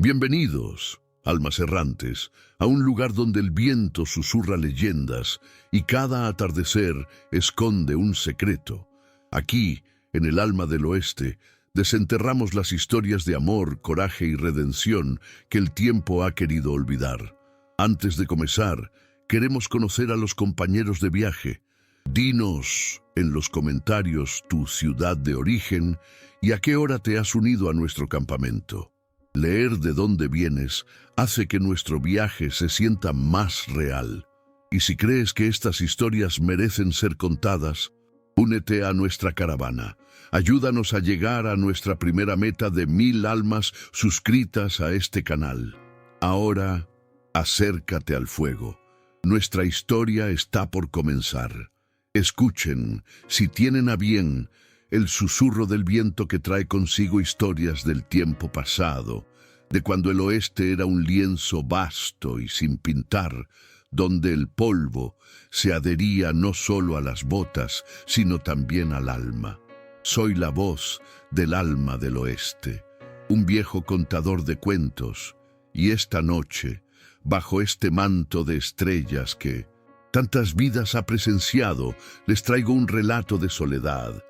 Bienvenidos, almas errantes, a un lugar donde el viento susurra leyendas y cada atardecer esconde un secreto. Aquí, en el alma del oeste, desenterramos las historias de amor, coraje y redención que el tiempo ha querido olvidar. Antes de comenzar, queremos conocer a los compañeros de viaje. Dinos en los comentarios tu ciudad de origen y a qué hora te has unido a nuestro campamento. Leer de dónde vienes hace que nuestro viaje se sienta más real. Y si crees que estas historias merecen ser contadas, únete a nuestra caravana. Ayúdanos a llegar a nuestra primera meta de 1000 almas suscritas a este canal. Ahora, acércate al fuego. Nuestra historia está por comenzar. Escuchen, si tienen a bien, el susurro del viento que trae consigo historias del tiempo pasado, de cuando el oeste era un lienzo vasto y sin pintar, donde el polvo se adhería no solo a las botas, sino también al alma. Soy la voz del alma del oeste, un viejo contador de cuentos, y esta noche, bajo este manto de estrellas que tantas vidas ha presenciado, les traigo un relato de soledad,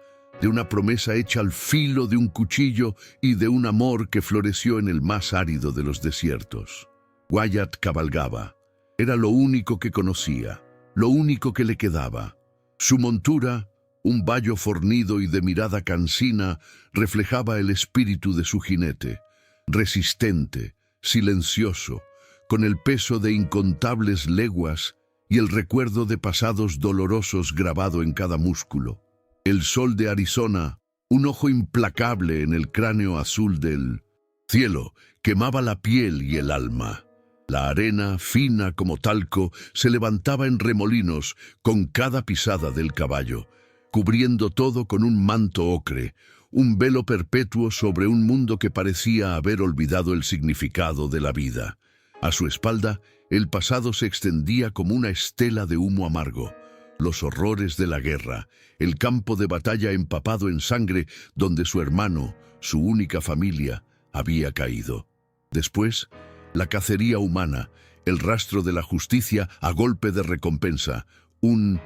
de una promesa hecha al filo de un cuchillo y de un amor que floreció en el más árido de los desiertos. Wyatt cabalgaba. Era lo único que conocía, lo único que le quedaba. Su montura, un vallo fornido y de mirada cansina, reflejaba el espíritu de su jinete, resistente, silencioso, con el peso de incontables leguas y el recuerdo de pasados dolorosos grabado en cada músculo. El sol de Arizona, un ojo implacable en el cráneo azul del cielo, quemaba la piel y el alma. La arena, fina como talco, se levantaba en remolinos con cada pisada del caballo, cubriendo todo con un manto ocre, un velo perpetuo sobre un mundo que parecía haber olvidado el significado de la vida. A su espalda, el pasado se extendía como una estela de humo amargo. Los horrores de la guerra, el campo de batalla empapado en sangre donde su hermano, su única familia, había caído. Después, la cacería humana, el rastro de la justicia a golpe de recompensa, un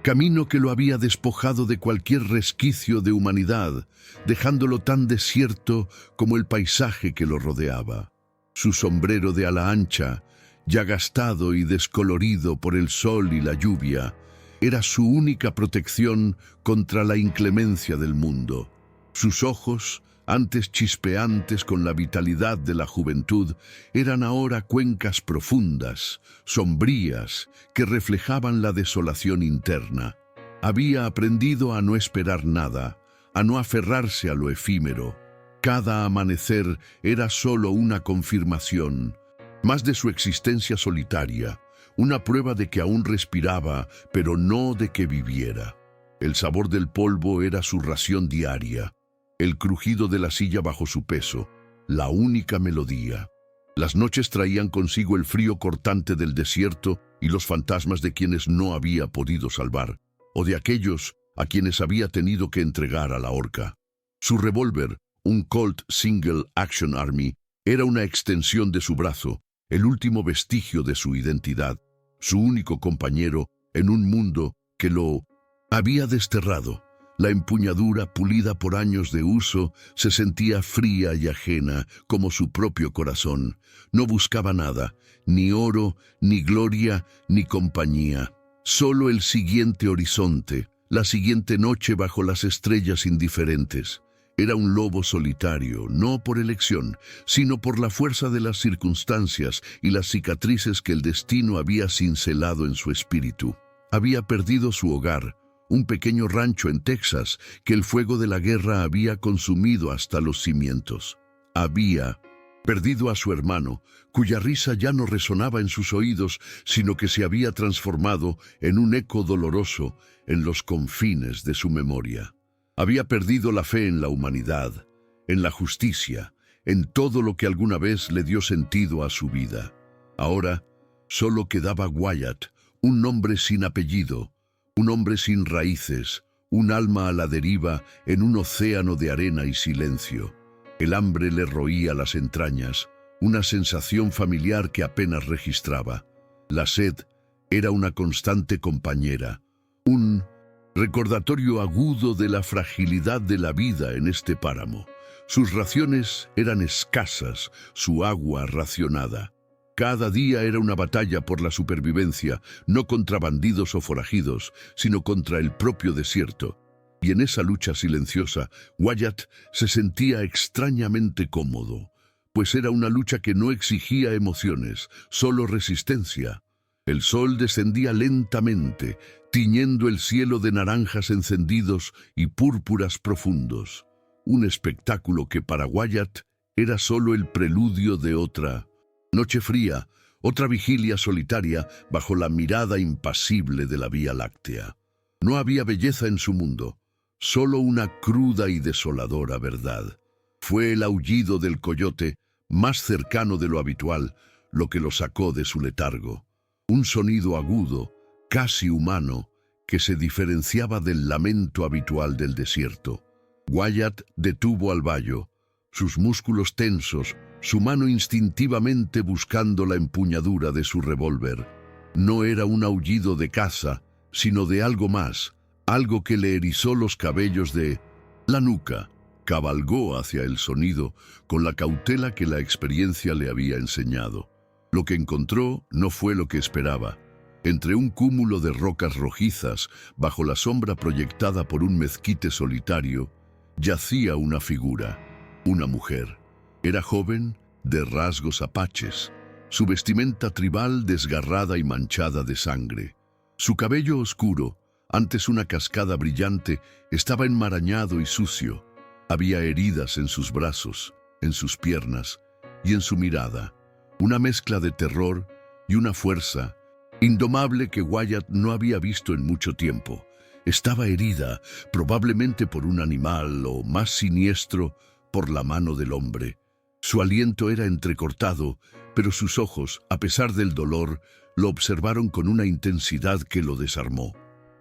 camino que lo había despojado de cualquier resquicio de humanidad, dejándolo tan desierto como el paisaje que lo rodeaba. Su sombrero de ala ancha, ya gastado y descolorido por el sol y la lluvia, era su única protección contra la inclemencia del mundo. Sus ojos, antes chispeantes con la vitalidad de la juventud, eran ahora cuencas profundas, sombrías, que reflejaban la desolación interna. Había aprendido a no esperar nada, a no aferrarse a lo efímero. Cada amanecer era solo una confirmación, más de su existencia solitaria, una prueba de que aún respiraba, pero no de que viviera. El sabor del polvo era su ración diaria, el crujido de la silla bajo su peso, la única melodía. Las noches traían consigo el frío cortante del desierto y los fantasmas de quienes no había podido salvar, o de aquellos a quienes había tenido que entregar a la horca. Su revólver, un Colt Single Action Army, era una extensión de su brazo, el último vestigio de su identidad, su único compañero en un mundo que lo había desterrado. La empuñadura, pulida por años de uso, se sentía fría y ajena como su propio corazón. No buscaba nada, ni oro, ni gloria, ni compañía. Solo el siguiente horizonte, la siguiente noche bajo las estrellas indiferentes. Era un lobo solitario, no por elección, sino por la fuerza de las circunstancias y las cicatrices que el destino había cincelado en su espíritu. Había perdido su hogar, un pequeño rancho en Texas que el fuego de la guerra había consumido hasta los cimientos. Había perdido a su hermano, cuya risa ya no resonaba en sus oídos, sino que se había transformado en un eco doloroso en los confines de su memoria. Había perdido la fe en la humanidad, en la justicia, en todo lo que alguna vez le dio sentido a su vida. Ahora solo quedaba Wyatt, un hombre sin apellido, un hombre sin raíces, un alma a la deriva en un océano de arena y silencio. El hambre le roía las entrañas, una sensación familiar que apenas registraba. La sed era una constante compañera, un recordatorio agudo de la fragilidad de la vida en este páramo. Sus raciones eran escasas, su agua racionada. Cada día era una batalla por la supervivencia, no contra bandidos o forajidos, sino contra el propio desierto. Y en esa lucha silenciosa, Wyatt se sentía extrañamente cómodo, pues era una lucha que no exigía emociones, solo resistencia. El sol descendía lentamente, tiñendo el cielo de naranjas encendidos y púrpuras profundos. Un espectáculo que para Wyatt era solo el preludio de otra noche fría, otra vigilia solitaria bajo la mirada impasible de la Vía Láctea. No había belleza en su mundo, solo una cruda y desoladora verdad. Fue el aullido del coyote, más cercano de lo habitual, lo que lo sacó de su letargo. Un sonido agudo, casi humano, que se diferenciaba del lamento habitual del desierto. Wyatt detuvo al bayo, sus músculos tensos, su mano instintivamente buscando la empuñadura de su revólver. No era un aullido de caza, sino de algo más, algo que le erizó los cabellos de la nuca. Cabalgó hacia el sonido con la cautela que la experiencia le había enseñado. Lo que encontró no fue lo que esperaba. Entre un cúmulo de rocas rojizas, bajo la sombra proyectada por un mezquite solitario, yacía una figura, una mujer. Era joven, de rasgos apaches, su vestimenta tribal desgarrada y manchada de sangre. Su cabello oscuro, antes una cascada brillante, estaba enmarañado y sucio. Había heridas en sus brazos, en sus piernas y en su mirada, una mezcla de terror y una fuerza indomable que Wyatt no había visto en mucho tiempo. Estaba herida, probablemente por un animal o, más siniestro, por la mano del hombre. Su aliento era entrecortado, pero sus ojos, a pesar del dolor, lo observaron con una intensidad que lo desarmó.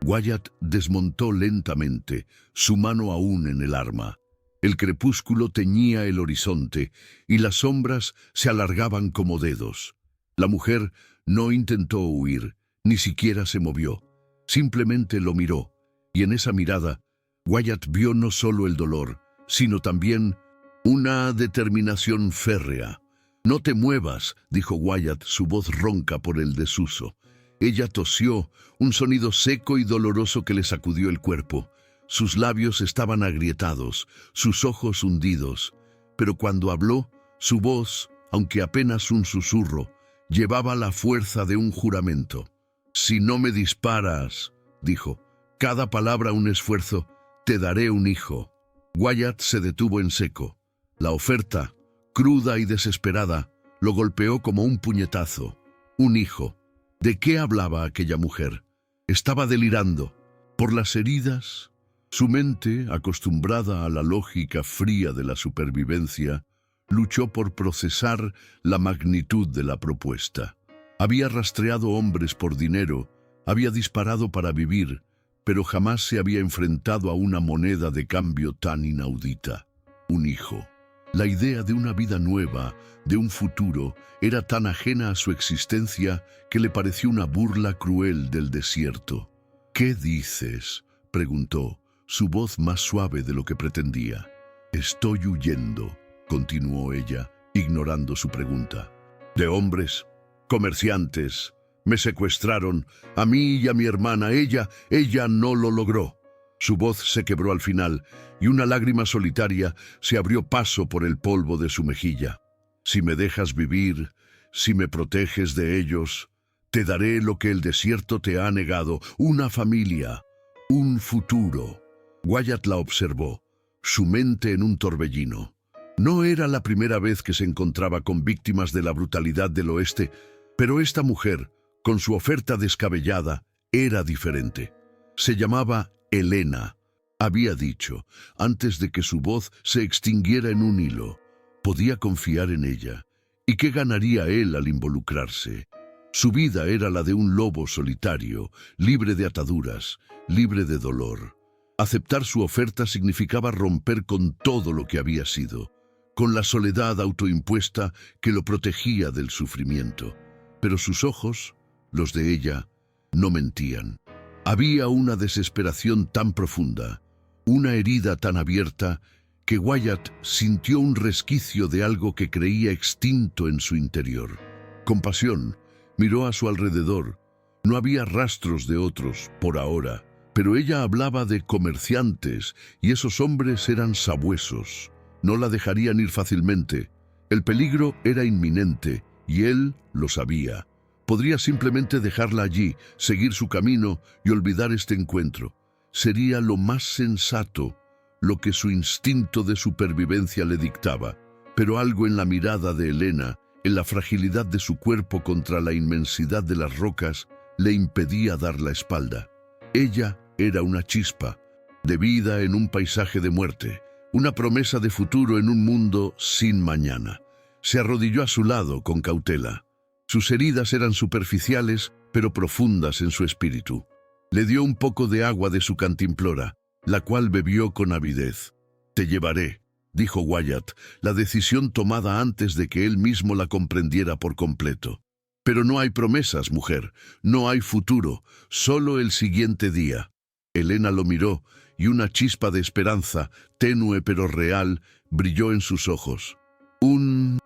Wyatt desmontó lentamente, su mano aún en el arma. El crepúsculo teñía el horizonte y las sombras se alargaban como dedos. La mujer no intentó huir, ni siquiera se movió. Simplemente lo miró, y en esa mirada, Wyatt vio no solo el dolor, sino también una determinación férrea. «No te muevas», dijo Wyatt, su voz ronca por el desuso. Ella tosió, un sonido seco y doloroso que le sacudió el cuerpo. Sus labios estaban agrietados, sus ojos hundidos. Pero cuando habló, su voz, aunque apenas un susurro, llevaba la fuerza de un juramento. «Si no me disparas», dijo, «cada palabra un esfuerzo, te daré un hijo». Wyatt se detuvo en seco. La oferta, cruda y desesperada, lo golpeó como un puñetazo. Un hijo. ¿De qué hablaba aquella mujer? Estaba delirando. Por las heridas, su mente, acostumbrada a la lógica fría de la supervivencia, luchó por procesar la magnitud de la propuesta. Había rastreado hombres por dinero, había disparado para vivir, pero jamás se había enfrentado a una moneda de cambio tan inaudita. Un hijo. La idea de una vida nueva, de un futuro, era tan ajena a su existencia que le pareció una burla cruel del desierto. «¿Qué dices?», preguntó, su voz más suave de lo que pretendía. «Estoy huyendo», continuó ella, ignorando su pregunta. «De hombres, comerciantes, me secuestraron, a mí y a mi hermana. Ella no lo logró». Su voz se quebró al final y una lágrima solitaria se abrió paso por el polvo de su mejilla. «Si me dejas vivir, si me proteges de ellos, te daré lo que el desierto te ha negado, una familia, un futuro». Wyatt la observó, su mente en un torbellino. No era la primera vez que se encontraba con víctimas de la brutalidad del oeste, pero esta mujer, con su oferta descabellada, era diferente. Se llamaba Elena. Había dicho, antes de que su voz se extinguiera en un hilo, podía confiar en ella. ¿Y qué ganaría él al involucrarse? Su vida era la de un lobo solitario, libre de ataduras, libre de dolor. Aceptar su oferta significaba romper con todo lo que había sido. con la soledad autoimpuesta que lo protegía del sufrimiento. Pero sus ojos, los de ella, no mentían. Había una desesperación tan profunda, una herida tan abierta, que Wyatt sintió un resquicio de algo que creía extinto en su interior. Con pasión, miró a su alrededor. No había rastros de otros, por ahora, pero ella hablaba de comerciantes, y esos hombres eran sabuesos. No la dejarían ir fácilmente. El peligro era inminente, y él lo sabía. Podría simplemente dejarla allí, seguir su camino y olvidar este encuentro. Sería lo más sensato, lo que su instinto de supervivencia le dictaba. Pero algo en la mirada de Elena, en la fragilidad de su cuerpo contra la inmensidad de las rocas, le impedía dar la espalda. Ella era una chispa, de vida en un paisaje de muerte, una promesa de futuro en un mundo sin mañana. Se arrodilló a su lado con cautela. Sus heridas eran superficiales, pero profundas en su espíritu. Le dio un poco de agua de su cantimplora, la cual bebió con avidez. «Te llevaré», dijo Wyatt, la decisión tomada antes de que él mismo la comprendiera por completo. «Pero no hay promesas, mujer, no hay futuro, solo el siguiente día». Elena lo miró, y una chispa de esperanza, tenue pero real, brilló en sus ojos. «Un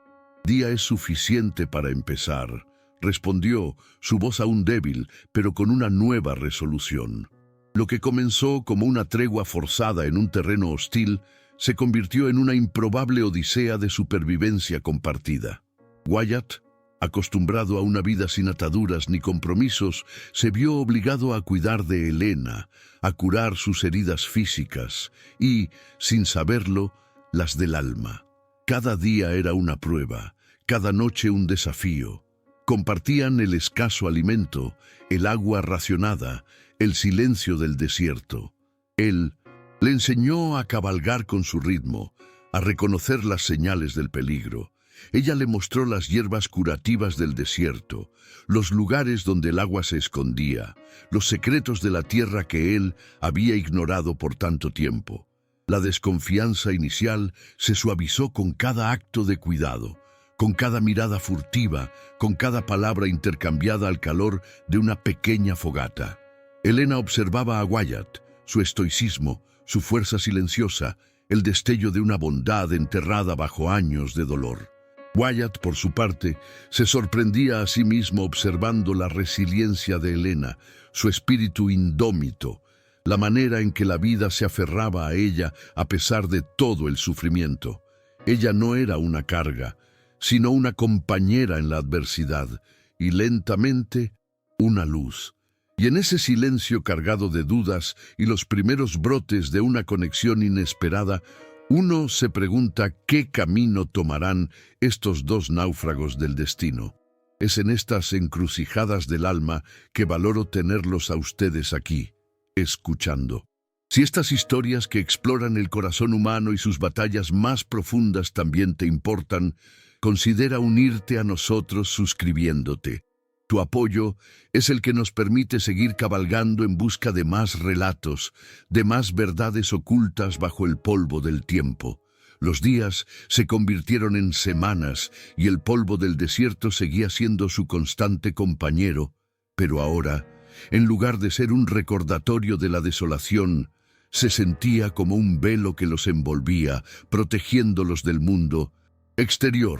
día es suficiente para empezar», respondió, su voz aún débil, pero con una nueva resolución. Lo que comenzó como una tregua forzada en un terreno hostil, se convirtió en una improbable odisea de supervivencia compartida. Wyatt, acostumbrado a una vida sin ataduras ni compromisos, se vio obligado a cuidar de Elena, a curar sus heridas físicas y, sin saberlo, las del alma. Cada día era una prueba, cada noche un desafío. Compartían el escaso alimento, el agua racionada, el silencio del desierto. Él le enseñó a cabalgar con su ritmo, a reconocer las señales del peligro. Ella le mostró las hierbas curativas del desierto, los lugares donde el agua se escondía, los secretos de la tierra que él había ignorado por tanto tiempo. La desconfianza inicial se suavizó con cada acto de cuidado, con cada mirada furtiva, con cada palabra intercambiada al calor de una pequeña fogata. Elena observaba a Wyatt, su estoicismo, su fuerza silenciosa, el destello de una bondad enterrada bajo años de dolor. Wyatt, por su parte, se sorprendía a sí mismo observando la resiliencia de Elena, su espíritu indómito, la manera en que la vida se aferraba a ella a pesar de todo el sufrimiento. Ella no era una carga, sino una compañera en la adversidad, y lentamente una luz. Y en ese silencio cargado de dudas y los primeros brotes de una conexión inesperada, uno se pregunta qué camino tomarán estos dos náufragos del destino. Es en estas encrucijadas del alma que valoro tenerlos a ustedes aquí, escuchando. Si estas historias que exploran el corazón humano y sus batallas más profundas también te importan, considera unirte a nosotros suscribiéndote. Tu apoyo es el que nos permite seguir cabalgando en busca de más relatos, de más verdades ocultas bajo el polvo del tiempo. Los días se convirtieron en semanas y el polvo del desierto seguía siendo su constante compañero, pero ahora, en lugar de ser un recordatorio de la desolación, se sentía como un velo que los envolvía, protegiéndolos del mundo exterior.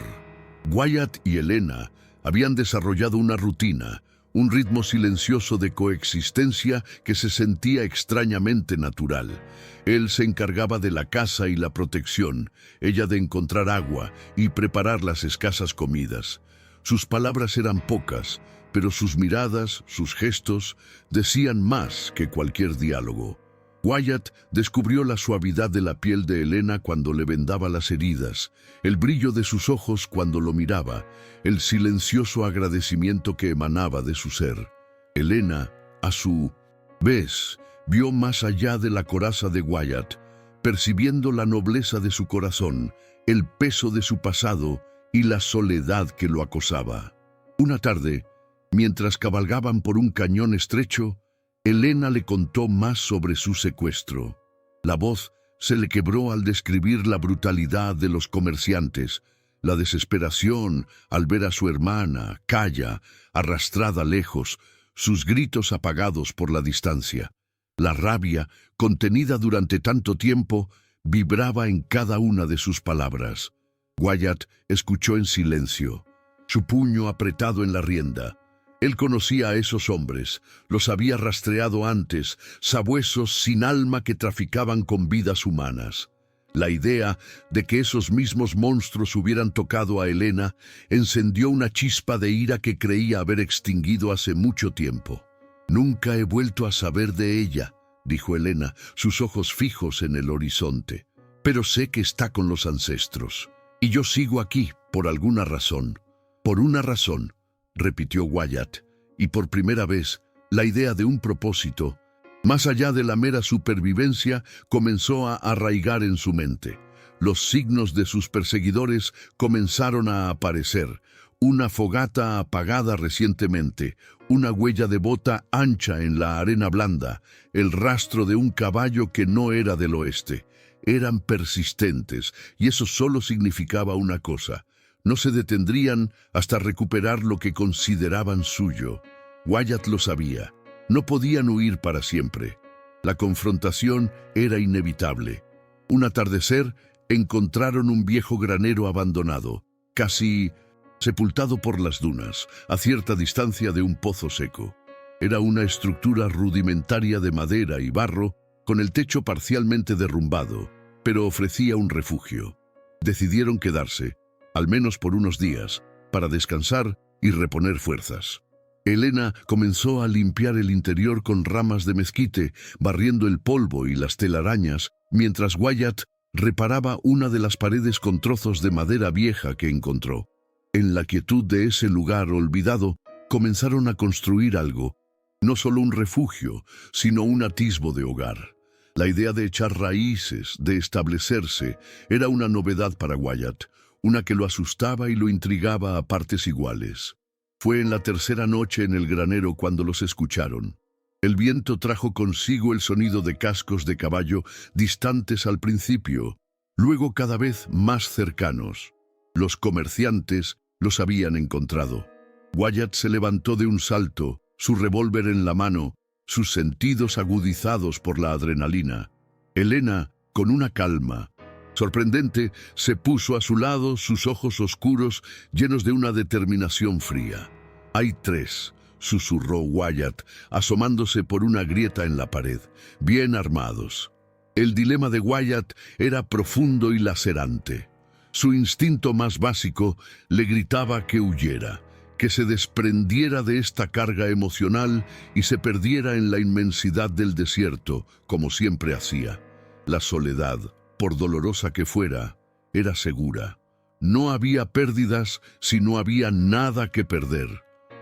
Wyatt y Elena habían desarrollado una rutina, un ritmo silencioso de coexistencia que se sentía extrañamente natural. Él se encargaba de la caza y la protección, ella de encontrar agua y preparar las escasas comidas. Sus palabras eran pocas, pero sus miradas, sus gestos, decían más que cualquier diálogo. Wyatt descubrió la suavidad de la piel de Elena cuando le vendaba las heridas, el brillo de sus ojos cuando lo miraba, el silencioso agradecimiento que emanaba de su ser. Elena, a su vez, vio más allá de la coraza de Wyatt, percibiendo la nobleza de su corazón, el peso de su pasado y la soledad que lo acosaba. Una tarde, mientras cabalgaban por un cañón estrecho, Elena le contó más sobre su secuestro. La voz se le quebró al describir la brutalidad de los comerciantes, la desesperación al ver a su hermana, Kaya, arrastrada lejos, sus gritos apagados por la distancia. La rabia, contenida durante tanto tiempo, vibraba en cada una de sus palabras. Wyatt escuchó en silencio, su puño apretado en la rienda. Él conocía a esos hombres, los había rastreado antes, sabuesos sin alma que traficaban con vidas humanas. La idea de que esos mismos monstruos hubieran tocado a Elena encendió una chispa de ira que creía haber extinguido hace mucho tiempo. «Nunca he vuelto a saber de ella», dijo Elena, sus ojos fijos en el horizonte. «Pero sé que está con los ancestros. Y yo sigo aquí, por alguna razón». «Por una razón», repitió Wyatt, y por primera vez, la idea de un propósito, más allá de la mera supervivencia, comenzó a arraigar en su mente. Los signos de sus perseguidores comenzaron a aparecer. Una fogata apagada recientemente, una huella de bota ancha en la arena blanda, el rastro de un caballo que no era del oeste. Eran persistentes, y eso solo significaba una cosa: no se detendrían hasta recuperar lo que consideraban suyo. Wyatt lo sabía. No podían huir para siempre. La confrontación era inevitable. Un atardecer, encontraron un viejo granero abandonado, casi sepultado por las dunas, a cierta distancia de un pozo seco. Era una estructura rudimentaria de madera y barro, con el techo parcialmente derrumbado, pero ofrecía un refugio. Decidieron quedarse, al menos por unos días, para descansar y reponer fuerzas. Elena comenzó a limpiar el interior con ramas de mezquite, barriendo el polvo y las telarañas, mientras Wyatt reparaba una de las paredes con trozos de madera vieja que encontró. En la quietud de ese lugar olvidado, comenzaron a construir algo, no solo un refugio, sino un atisbo de hogar. La idea de echar raíces, de establecerse, era una novedad para Wyatt, una que lo asustaba y lo intrigaba a partes iguales. Fue en la tercera noche en el granero cuando los escucharon. El viento trajo consigo el sonido de cascos de caballo distantes al principio, luego cada vez más cercanos. Los comerciantes los habían encontrado. Wyatt se levantó de un salto, su revólver en la mano, sus sentidos agudizados por la adrenalina. Elena, con una calma sorprendente, se puso a su lado, sus ojos oscuros llenos de una determinación fría. «Hay tres», susurró Wyatt, asomándose por una grieta en la pared, «bien armados». El dilema de Wyatt era profundo y lacerante. Su instinto más básico le gritaba que huyera, que se desprendiera de esta carga emocional y se perdiera en la inmensidad del desierto, como siempre hacía. La soledad, por dolorosa que fuera, era segura. No había pérdidas si no había nada que perder.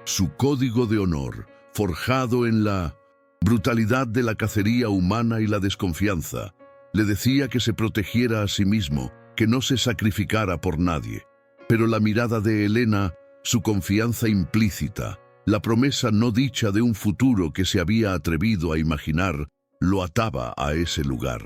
Su código de honor, forjado en la brutalidad de la cacería humana y la desconfianza, le decía que se protegiera a sí mismo, que no se sacrificara por nadie. Pero la mirada de Elena, su confianza implícita, la promesa no dicha de un futuro que se había atrevido a imaginar, lo ataba a ese lugar.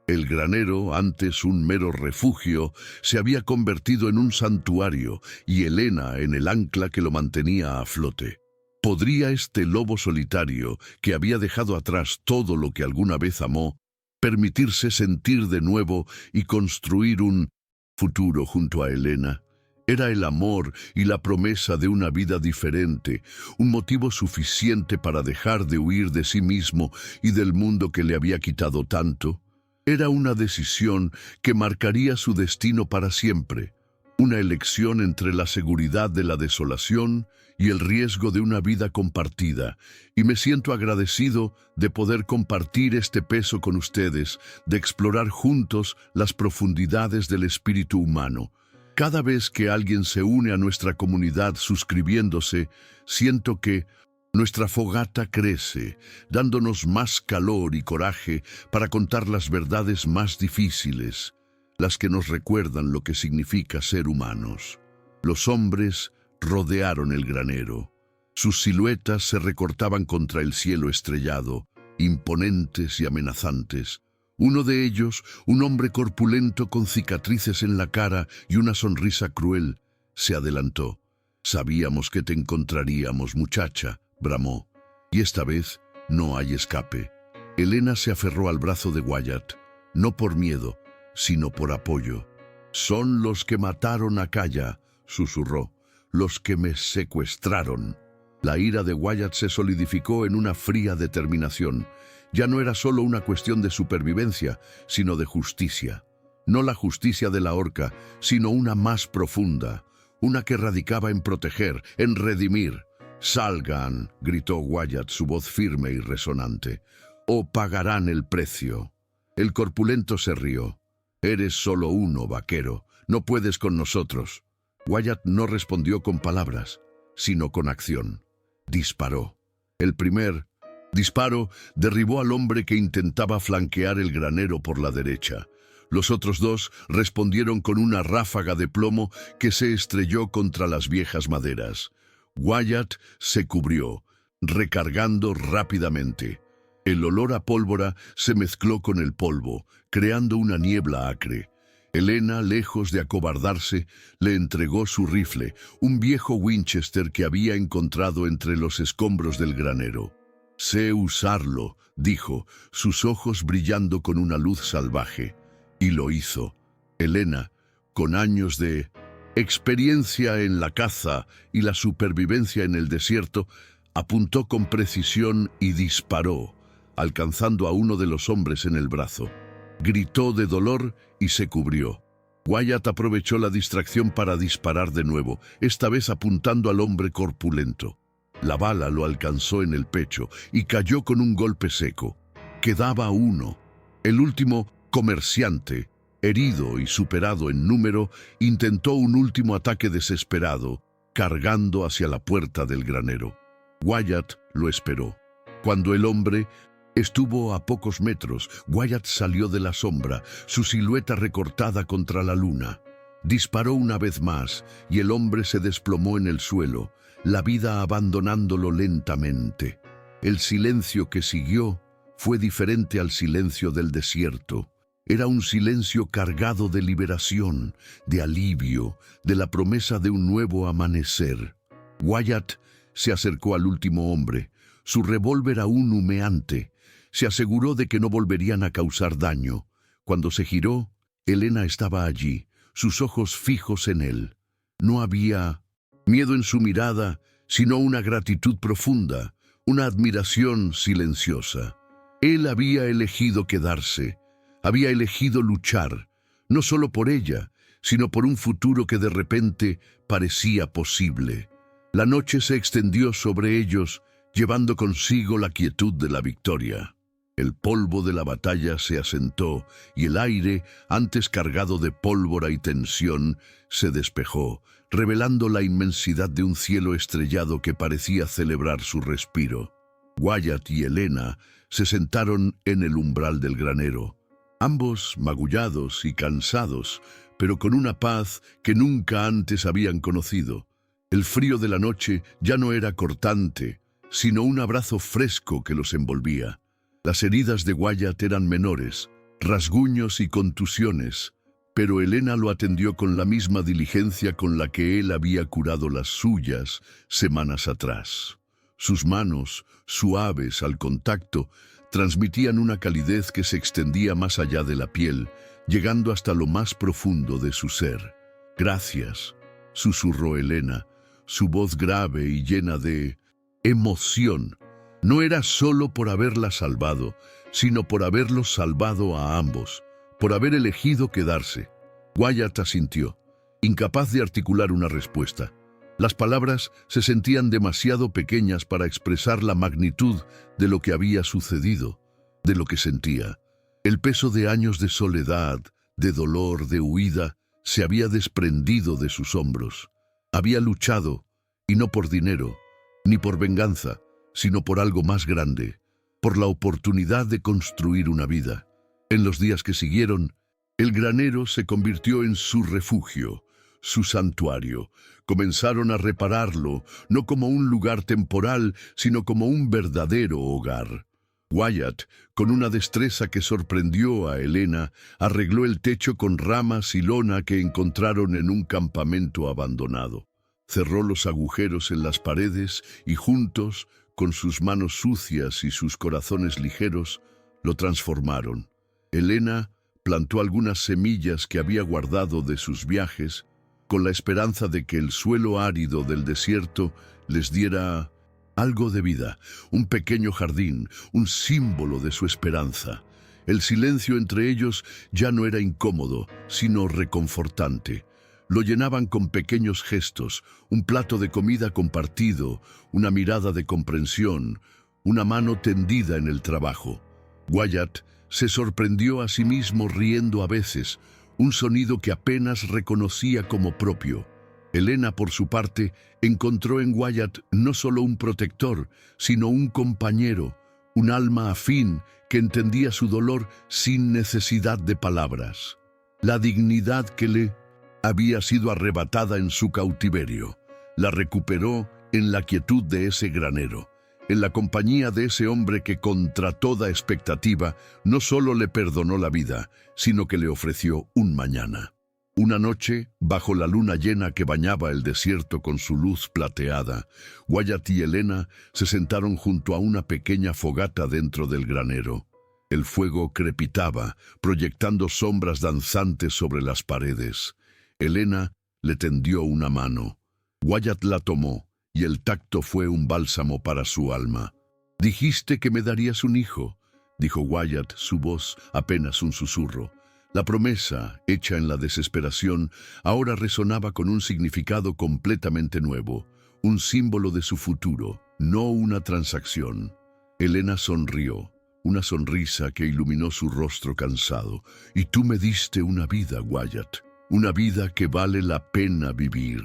El granero, antes un mero refugio, se había convertido en un santuario y Elena en el ancla que lo mantenía a flote. ¿Podría este lobo solitario, que había dejado atrás todo lo que alguna vez amó, permitirse sentir de nuevo y construir un futuro junto a Elena? Era el amor y la promesa de una vida diferente, un motivo suficiente para dejar de huir de sí mismo y del mundo que le había quitado tanto. Era una decisión que marcaría su destino para siempre, una elección entre la seguridad de la desolación y el riesgo de una vida compartida, y me siento agradecido de poder compartir este peso con ustedes, de explorar juntos las profundidades del espíritu humano. Cada vez que alguien se une a nuestra comunidad suscribiéndose, siento que nuestra fogata crece, dándonos más calor y coraje para contar las verdades más difíciles, las que nos recuerdan lo que significa ser humanos. Los hombres rodearon el granero. Sus siluetas se recortaban contra el cielo estrellado, imponentes y amenazantes. Uno de ellos, un hombre corpulento con cicatrices en la cara y una sonrisa cruel, se adelantó. «Sabíamos que te encontraríamos, muchacha», bramó. «Y esta vez no hay escape». Elena se aferró al brazo de Wyatt, no por miedo, sino por apoyo. «Son los que mataron a Kaya», susurró, «los que me secuestraron». La ira de Wyatt se solidificó en una fría determinación. Ya no era solo una cuestión de supervivencia, sino de justicia. No la justicia de la horca, sino una más profunda, una que radicaba en proteger, en redimir. «Salgan», gritó Wyatt, su voz firme y resonante, «o pagarán el precio». El corpulento se rió. «Eres solo uno, vaquero. No puedes con nosotros». Wyatt no respondió con palabras, sino con acción. Disparó. El primer disparo derribó al hombre que intentaba flanquear el granero por la derecha. Los otros dos respondieron con una ráfaga de plomo que se estrelló contra las viejas maderas. Wyatt se cubrió, recargando rápidamente. El olor a pólvora se mezcló con el polvo, creando una niebla acre. Elena, lejos de acobardarse, le entregó su rifle, un viejo Winchester que había encontrado entre los escombros del granero. «Sé usarlo», dijo, sus ojos brillando con una luz salvaje. Y lo hizo. Elena, con años de experiencia en la caza y la supervivencia en el desierto, apuntó con precisión y disparó, alcanzando a uno de los hombres en el brazo. Gritó de dolor y se cubrió. Wyatt aprovechó la distracción para disparar de nuevo, esta vez apuntando al hombre corpulento. La bala lo alcanzó en el pecho y cayó con un golpe seco. Quedaba uno. El último comerciante, herido y superado en número, intentó un último ataque desesperado, cargando hacia la puerta del granero. Wyatt lo esperó. Cuando el hombre estuvo a pocos metros, Wyatt salió de la sombra, su silueta recortada contra la luna. Disparó una vez más y el hombre se desplomó en el suelo, la vida abandonándolo lentamente. El silencio que siguió fue diferente al silencio del desierto. Era un silencio cargado de liberación, de alivio, de la promesa de un nuevo amanecer. Wyatt se acercó al último hombre, su revólver aún humeante. Se aseguró de que no volverían a causar daño. Cuando se giró, Elena estaba allí, sus ojos fijos en él. No había miedo en su mirada, sino una gratitud profunda, una admiración silenciosa. Él había elegido quedarse, había elegido luchar, no solo por ella, sino por un futuro que de repente parecía posible. La noche se extendió sobre ellos, llevando consigo la quietud de la victoria. El polvo de la batalla se asentó y el aire, antes cargado de pólvora y tensión, se despejó, revelando la inmensidad de un cielo estrellado que parecía celebrar su respiro. Wyatt y Elena se sentaron en el umbral del granero, ambos magullados y cansados, pero con una paz que nunca antes habían conocido. El frío de la noche ya no era cortante, sino un abrazo fresco que los envolvía. Las heridas de Wyatt eran menores, rasguños y contusiones, pero Elena lo atendió con la misma diligencia con la que él había curado las suyas semanas atrás. Sus manos, suaves al contacto, transmitían una calidez que se extendía más allá de la piel, llegando hasta lo más profundo de su ser. «Gracias», susurró Elena, su voz grave y llena de emoción. No era solo por haberla salvado, sino por haberlos salvado a ambos, por haber elegido quedarse. Wyatt asintió, incapaz de articular una respuesta. Las palabras se sentían demasiado pequeñas para expresar la magnitud de lo que había sucedido, de lo que sentía. El peso de años de soledad, de dolor, de huida, se había desprendido de sus hombros. Había luchado, y no por dinero, ni por venganza, sino por algo más grande, por la oportunidad de construir una vida. En los días que siguieron, el granero se convirtió en su refugio, su santuario. Comenzaron a repararlo, no como un lugar temporal, sino como un verdadero hogar. Wyatt, con una destreza que sorprendió a Elena, arregló el techo con ramas y lona que encontraron en un campamento abandonado. Cerró los agujeros en las paredes y juntos, con sus manos sucias y sus corazones ligeros, lo transformaron. Elena plantó algunas semillas que había guardado de sus viajes, con la esperanza de que el suelo árido del desierto les diera algo de vida, un pequeño jardín, un símbolo de su esperanza. El silencio entre ellos ya no era incómodo, sino reconfortante. Lo llenaban con pequeños gestos, un plato de comida compartido, una mirada de comprensión, una mano tendida en el trabajo. Wyatt se sorprendió a sí mismo riendo a veces, un sonido que apenas reconocía como propio. Elena, por su parte, encontró en Wyatt no solo un protector, sino un compañero, un alma afín que entendía su dolor sin necesidad de palabras. La dignidad que le había sido arrebatada en su cautiverio, la recuperó en la quietud de ese granero, en la compañía de ese hombre que contra toda expectativa no solo le perdonó la vida, sino que le ofreció un mañana. Una noche, bajo la luna llena que bañaba el desierto con su luz plateada, Wyatt y Elena se sentaron junto a una pequeña fogata dentro del granero. El fuego crepitaba, proyectando sombras danzantes sobre las paredes. Elena le tendió una mano. Wyatt la tomó, y el tacto fue un bálsamo para su alma. «Dijiste que me darías un hijo», dijo Wyatt, su voz apenas un susurro. La promesa, hecha en la desesperación, ahora resonaba con un significado completamente nuevo, un símbolo de su futuro, no una transacción. Elena sonrió, una sonrisa que iluminó su rostro cansado. «Y tú me diste una vida, Wyatt, una vida que vale la pena vivir».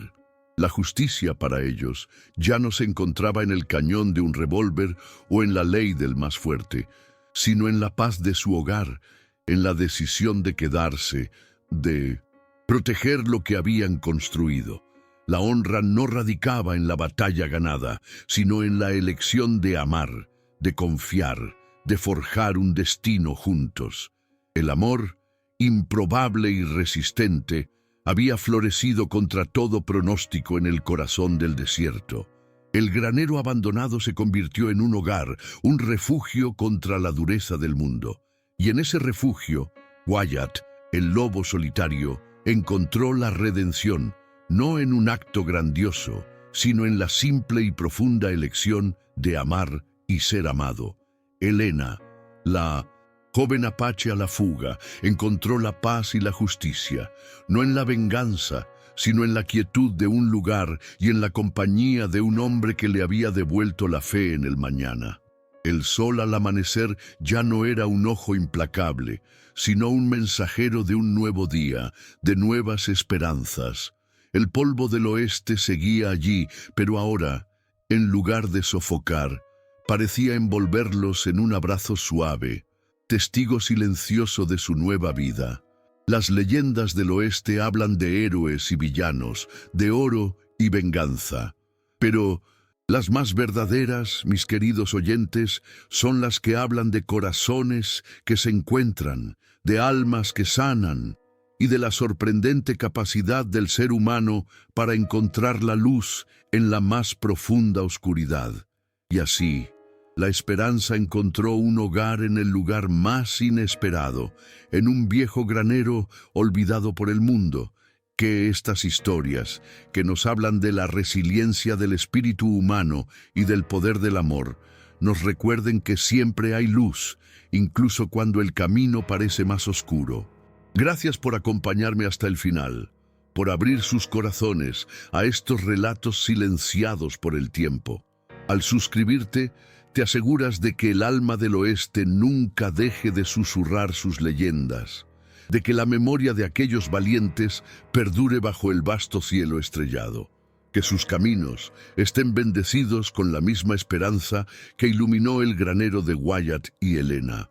La justicia para ellos ya no se encontraba en el cañón de un revólver o en la ley del más fuerte, sino en la paz de su hogar, en la decisión de quedarse, de proteger lo que habían construido. La honra no radicaba en la batalla ganada, sino en la elección de amar, de confiar, de forjar un destino juntos. El amor, improbable y resistente, había florecido contra todo pronóstico en el corazón del desierto. El granero abandonado se convirtió en un hogar, un refugio contra la dureza del mundo. Y en ese refugio, Wyatt, el lobo solitario, encontró la redención, no en un acto grandioso, sino en la simple y profunda elección de amar y ser amado. Elena, la joven apache a la fuga, encontró la paz y la justicia, no en la venganza, sino en la quietud de un lugar y en la compañía de un hombre que le había devuelto la fe en el mañana. El sol al amanecer ya no era un ojo implacable, sino un mensajero de un nuevo día, de nuevas esperanzas. El polvo del oeste seguía allí, pero ahora, en lugar de sofocar, parecía envolverlos en un abrazo suave, testigo silencioso de su nueva vida. Las leyendas del oeste hablan de héroes y villanos, de oro y venganza. Pero las más verdaderas, mis queridos oyentes, son las que hablan de corazones que se encuentran, de almas que sanan, y de la sorprendente capacidad del ser humano para encontrar la luz en la más profunda oscuridad. Y así, la esperanza encontró un hogar en el lugar más inesperado, en un viejo granero olvidado por el mundo. Que estas historias, que nos hablan de la resiliencia del espíritu humano y del poder del amor, nos recuerden que siempre hay luz, incluso cuando el camino parece más oscuro. Gracias por acompañarme hasta el final, por abrir sus corazones a estos relatos silenciados por el tiempo. Al suscribirte, te aseguras de que el alma del oeste nunca deje de susurrar sus leyendas, de que la memoria de aquellos valientes perdure bajo el vasto cielo estrellado, que sus caminos estén bendecidos con la misma esperanza que iluminó el granero de Wyatt y Elena.